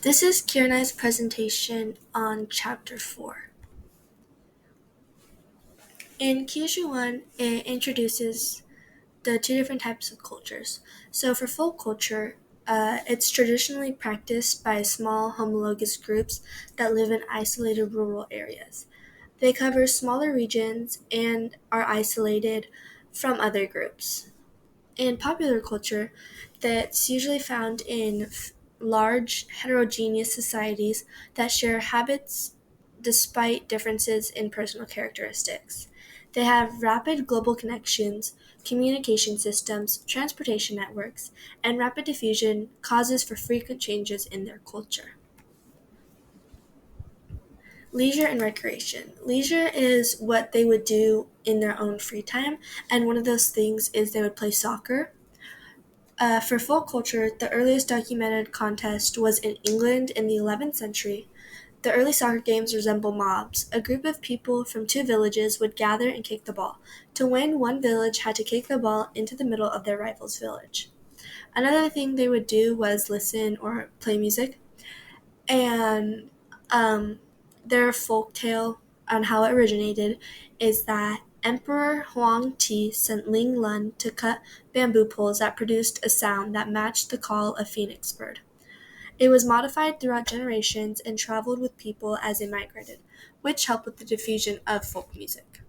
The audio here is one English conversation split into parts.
This is Kiranai's presentation on Chapter 4. In Kyushu 1, it introduces the two different types of cultures. So for folk culture, it's traditionally practiced by small homologous groups that live in isolated rural areas. They cover smaller regions and are isolated from other groups. In popular culture, that's usually found in large heterogeneous societies that share habits despite differences in personal characteristics. They have rapid global connections, communication systems, transportation networks, and rapid diffusion causes for frequent changes in their culture. Leisure and recreation. Leisure is what they would do in their own free time, and one of those things is they would play soccer. For folk culture, the earliest documented contest was in England in the 11th century. The early soccer games resemble mobs. A group of people from two villages would gather and kick the ball. To win, one village had to kick the ball into the middle of their rival's village. Another thing they would do was listen or play music. And their folk tale on how it originated is that Emperor Huang Ti sent Ling Lun to cut bamboo poles that produced a sound that matched the call of phoenix bird. It was modified throughout generations and traveled with people as they migrated, which helped with the diffusion of folk music.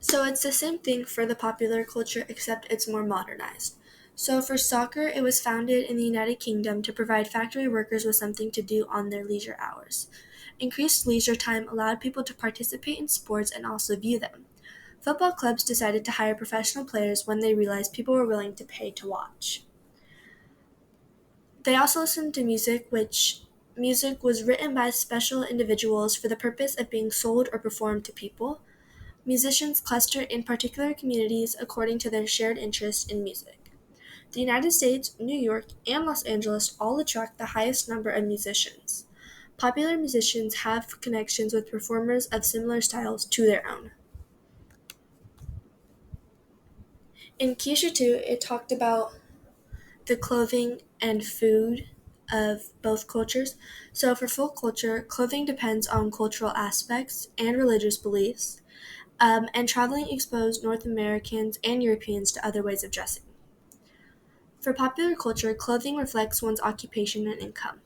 So it's the same thing for the popular culture, except it's more modernized. So for soccer, it was founded in the United Kingdom to provide factory workers with something to do on their leisure hours. Increased leisure time allowed people to participate in sports and also view them. Football clubs decided to hire professional players when they realized people were willing to pay to watch. They also listened to music, which music was written by special individuals for the purpose of being sold or performed to people. Musicians clustered in particular communities according to their shared interest in music. The United States, New York, and Los Angeles all attract the highest number of musicians. Popular musicians have connections with performers of similar styles to their own. In Kyushu 2, it talked about the clothing and food of both cultures. So for folk culture, clothing depends on cultural aspects and religious beliefs. And traveling exposed North Americans and Europeans to other ways of dressing. For popular culture, clothing reflects one's occupation and income.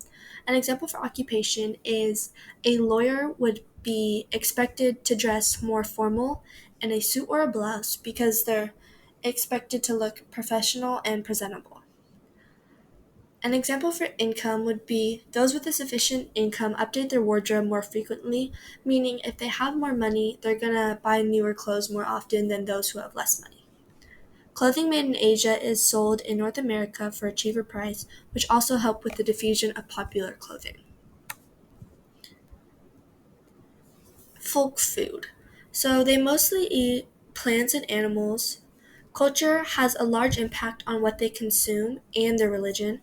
An example for occupation is a lawyer would be expected to dress more formal in a suit or a blouse because they're expected to look professional and presentable. An example for income would be those with a sufficient income update their wardrobe more frequently, meaning if they have more money, they're going to buy newer clothes more often than those who have less money. Clothing made in Asia is sold in North America for a cheaper price, which also helped with the diffusion of popular clothing. Folk food. So they mostly eat plants and animals. Culture has a large impact on what they consume and their religion.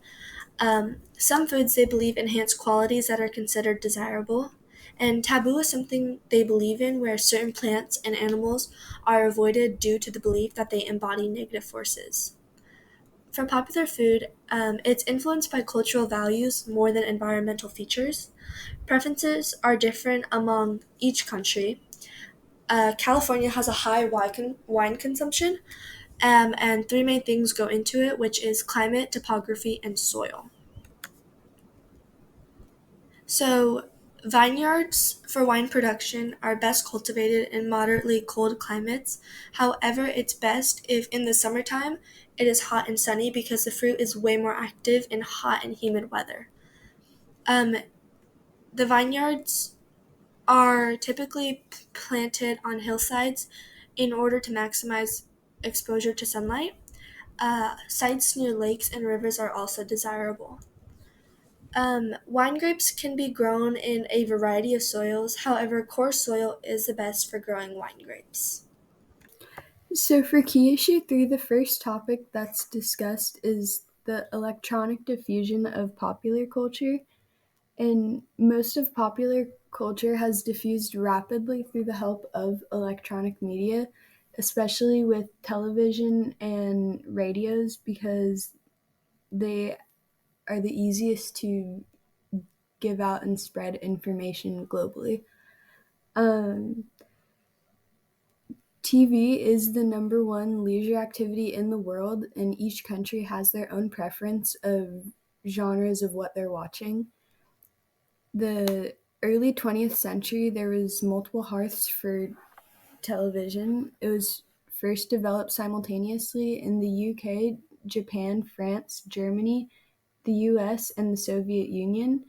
Some foods they believe enhance qualities that are considered desirable, and taboo is something they believe in where certain plants and animals are avoided due to the belief that they embody negative forces. For popular food, it's influenced by cultural values more than environmental features. Preferences are different among each country. California has a high wine consumption, and three main things go into it, which is climate, topography, and soil. So, vineyards for wine production are best cultivated in moderately cold climates. However, it's best if in the summertime it is hot and sunny because the fruit is way more active in hot and humid weather. Um, the vineyards are typically planted on hillsides in order to maximize exposure to sunlight. Sites near lakes and rivers are also desirable. Wine grapes can be grown in a variety of soils. However, coarse soil is the best for growing wine grapes. So for key issue 3, the first topic that's discussed is the electronic diffusion of popular culture. And most of popular culture has diffused rapidly through the help of electronic media, especially with television and radios because they are the easiest to give out and spread information globally. TV is the number one leisure activity in the world, and each country has their own preference of genres of what they're watching. The early 20th century, there was multiple hearths for television. It was first developed simultaneously in the UK, Japan, France, Germany, the US, and the Soviet Union.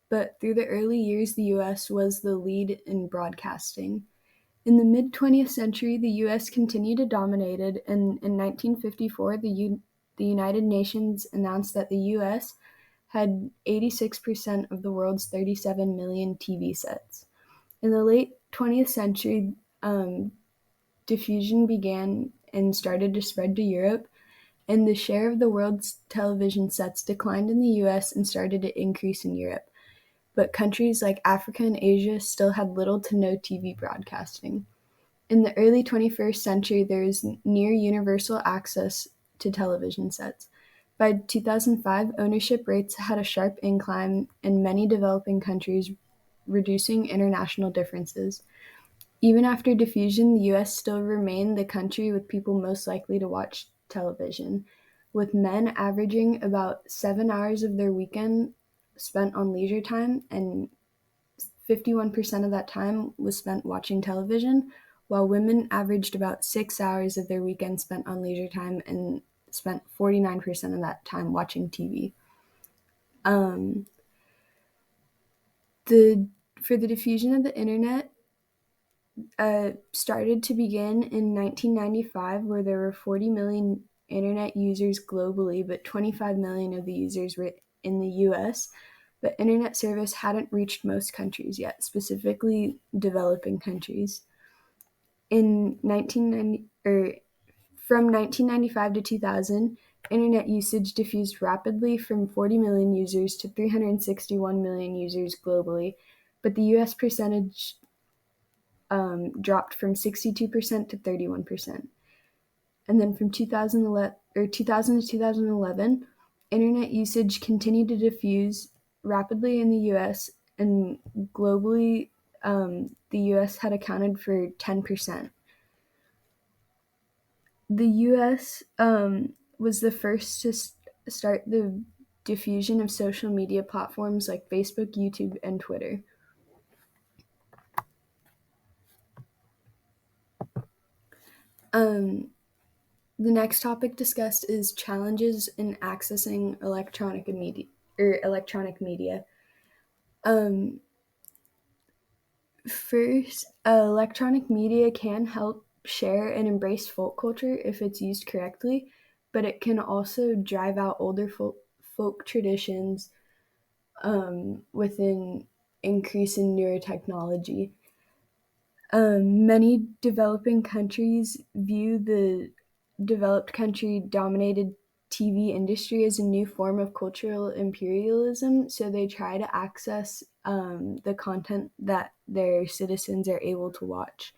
But through the early years, the US was the lead in broadcasting. In the mid 20th century, the US continued to dominate, and in 1954, the United Nations announced that the US had 86% of the world's 37 million TV sets. In the late 20th century, diffusion began and started to spread to Europe, and the share of the world's television sets declined in the US and started to increase in Europe. But countries like Africa and Asia still had little to no TV broadcasting. In the early 21st century, there is near universal access to television sets. By 2005, ownership rates had a sharp incline in many developing countries, reducing international differences. Even after diffusion, the US still remained the country with people most likely to watch television, with men averaging about 7 hours of their weekend spent on leisure time, and 51% of that time was spent watching television, while women averaged about 6 hours of their weekend spent on leisure time and spent 49% of that time watching TV. The For the diffusion of the internet, started to begin in 1995, where there were 40 million internet users globally, but 25 million of the users were in the US. But internet service hadn't reached most countries yet, specifically developing countries. In 1990, from 1995 to 2000, internet usage diffused rapidly from 40 million users to 361 million users globally, but the US percentage dropped from 62% to 31%. And then from 2000 to 2011, internet usage continued to diffuse rapidly in the US, and globally, the US had accounted for 10%. The US was the first to start the diffusion of social media platforms like Facebook, YouTube, and Twitter. The next topic discussed is challenges in accessing electronic media. First, electronic media can help share and embrace folk culture if it's used correctly, but it can also drive out older folk traditions with an increase in newer technology. Many developing countries view the developed country dominated TV industry as a new form of cultural imperialism, so they try to access the content that their citizens are able to watch.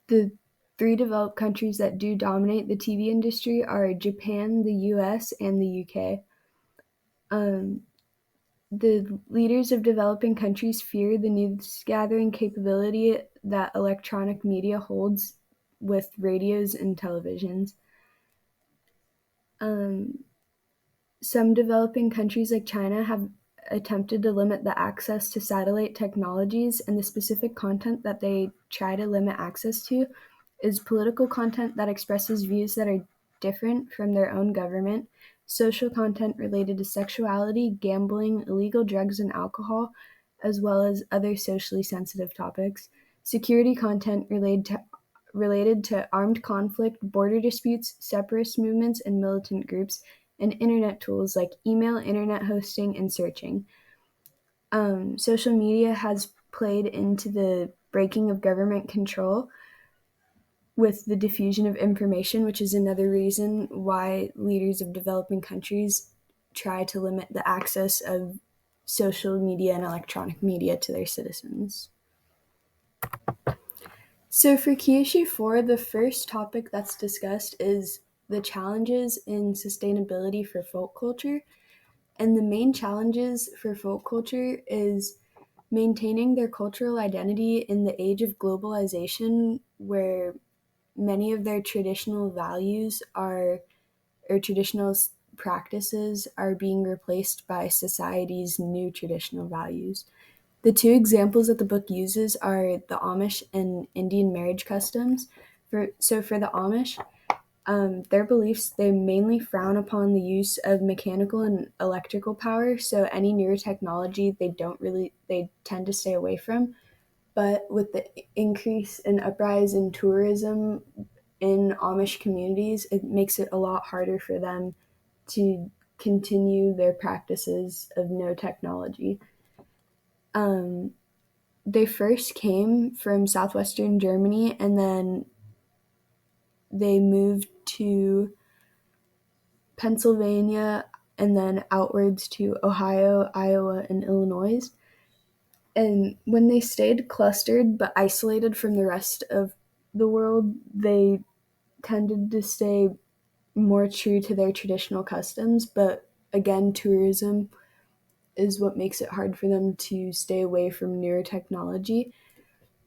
The three developed countries that do dominate the TV industry are Japan, the US, and the UK. The leaders of developing countries fear the news gathering capability that electronic media holds with radios and televisions. Some developing countries like China have attempted to limit the access to satellite technologies, and the specific content that they try to limit access to is political content that expresses views that are different from their own government, social content related to sexuality, gambling, illegal drugs and alcohol, as well as other socially sensitive topics, security content related to armed conflict, border disputes, separatist movements, and militant groups, and internet tools like email, internet hosting, and searching. Social media has played into the breaking of government control with the diffusion of information, which is another reason why leaders of developing countries try to limit the access of social media and electronic media to their citizens. So for key issue 4, the first topic that's discussed is the challenges in sustainability for folk culture. And the main challenges for folk culture is maintaining their cultural identity in the age of globalization, where many of their traditional values are, or traditional practices are being replaced by society's new traditional values. The two examples that the book uses are the Amish and Indian marriage customs. For the Amish, their beliefs, they mainly frown upon the use of mechanical and electrical power, so any newer technology they tend to stay away from. But with the increase in uprise in tourism in Amish communities, it makes it a lot harder for them to continue their practices of no technology. Um, they first came from southwestern Germany, and then they moved to Pennsylvania and then outwards to Ohio, Iowa, and Illinois. And when they stayed clustered but isolated from the rest of the world, they tended to stay more true to their traditional customs. But again, tourism is what makes it hard for them to stay away from newer technology.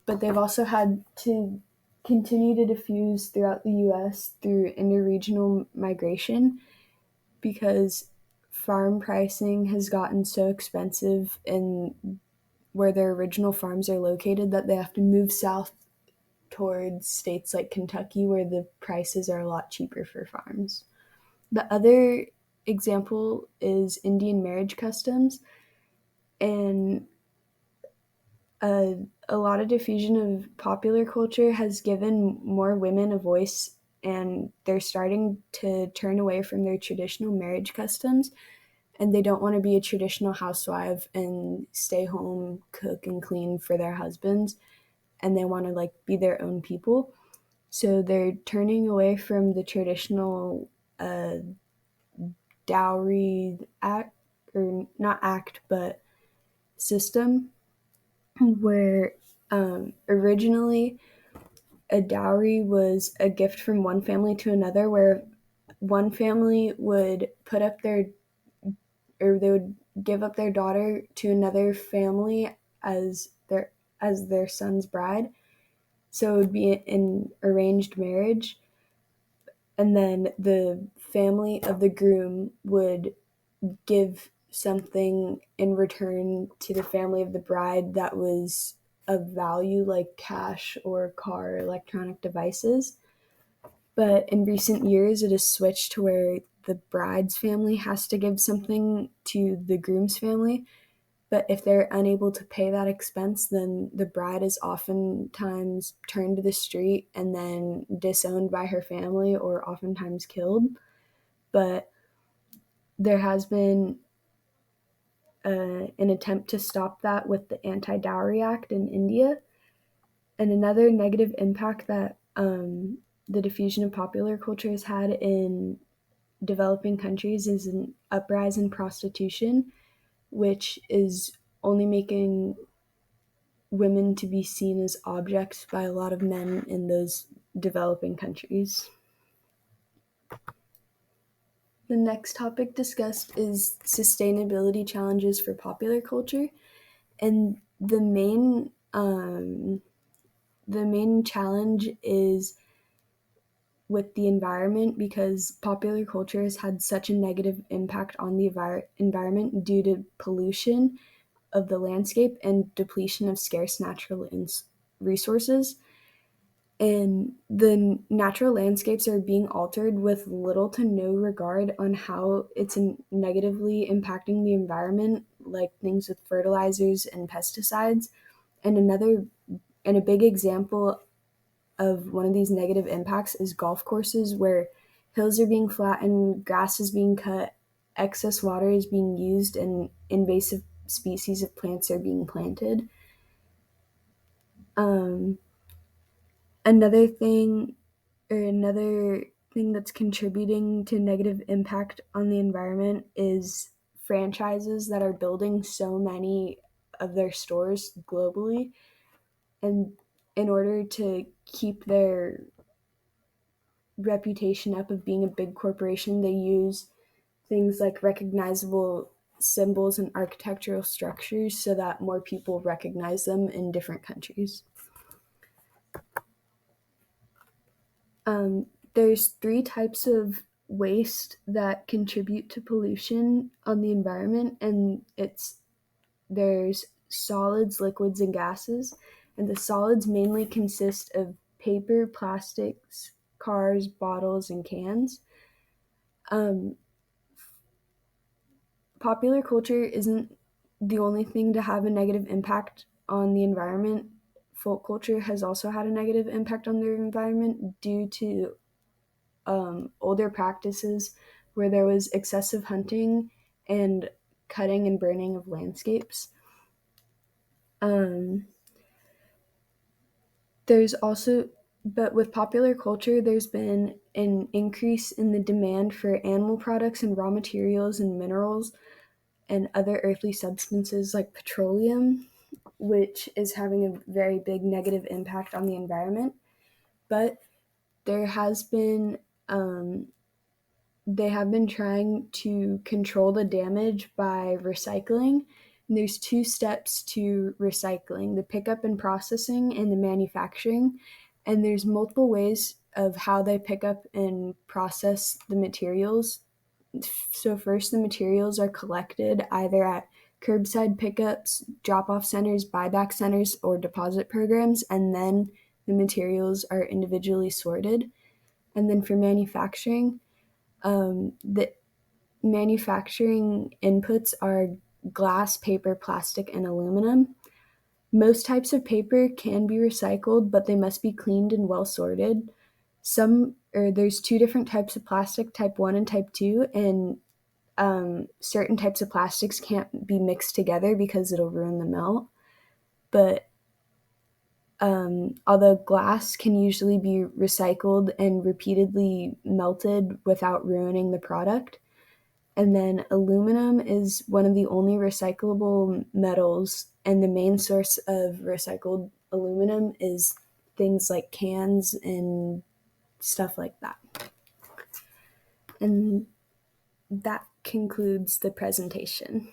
But they've also had to continue to diffuse throughout the US through interregional migration because farm pricing has gotten so expensive in where their original farms are located that they have to move south towards states like Kentucky where the prices are a lot cheaper for farms. The other example is Indian marriage customs, and a lot of diffusion of popular culture has given more women a voice, and they're starting to turn away from their traditional marriage customs, and they don't want to be a traditional housewife and stay home, cook and clean for their husbands, and they want to like be their own people. So they're turning away from the traditional uh, dowry act, or not act, but system, where originally a dowry was a gift from one family to another, where one family would put up their, or they would give up their daughter to another family as their son's bride. So it would be an arranged marriage, and then the family of the groom would give something in return to the family of the bride that was of value, like cash or car or electronic devices. But in recent years, it has switched to where the bride's family has to give something to the groom's family. But if they're unable to pay that expense, then the bride is oftentimes turned to the street and then disowned by her family or oftentimes killed. But there has been an attempt to stop that with the Anti Dowry Act in India. And another negative impact that the diffusion of popular culture has had in developing countries is an uprise in prostitution, which is only making women to be seen as objects by a lot of men in those developing countries. The next topic discussed is sustainability challenges for popular culture, and the main challenge is with the environment because popular culture has had such a negative impact on the environment due to pollution of the landscape and depletion of scarce natural resources. And the natural landscapes are being altered with little to no regard on how it's negatively impacting the environment, like things with fertilizers and pesticides. And a big example of one of these negative impacts is golf courses where hills are being flattened, grass is being cut, excess water is being used, and invasive species of plants are being planted. Um, another thing another thing that's contributing to negative impact on the environment is franchises that are building so many of their stores globally, and in order to keep their reputation up of being a big corporation, they use things like recognizable symbols and architectural structures so that more people recognize them in different countries. There's 3 types of waste that contribute to pollution on the environment, and there's solids, liquids, and gases. And the solids mainly consist of paper, plastics, cars, bottles, and cans. Um, Popular culture isn't the only thing to have a negative impact on the environment. Folk culture has also had a negative impact on their environment due to older practices where there was excessive hunting and cutting and burning of landscapes. Um, there's also, but with popular culture, there's been an increase in the demand for animal products and raw materials and minerals and other earthly substances like petroleum, which is having a very big negative impact on the environment. But there has been they have been trying to control the damage by recycling. And there's 2 steps to recycling: the pickup and processing and the manufacturing. And there's multiple ways of how they pick up and process the materials. So, first, the materials are collected either at curbside pickups, drop off centers, buyback centers, or deposit programs, and then the materials are individually sorted. And then for manufacturing, the manufacturing inputs are glass, paper, plastic, and aluminum. Most types of paper can be recycled, but they must be cleaned and well sorted. There's 2 different types of plastic, type 1 and type 2, and certain types of plastics can't be mixed together because it'll ruin the melt. But although glass can usually be recycled and repeatedly melted without ruining the product. And then aluminum is one of the only recyclable metals, and the main source of recycled aluminum is things like cans and stuff like that. And that concludes the presentation.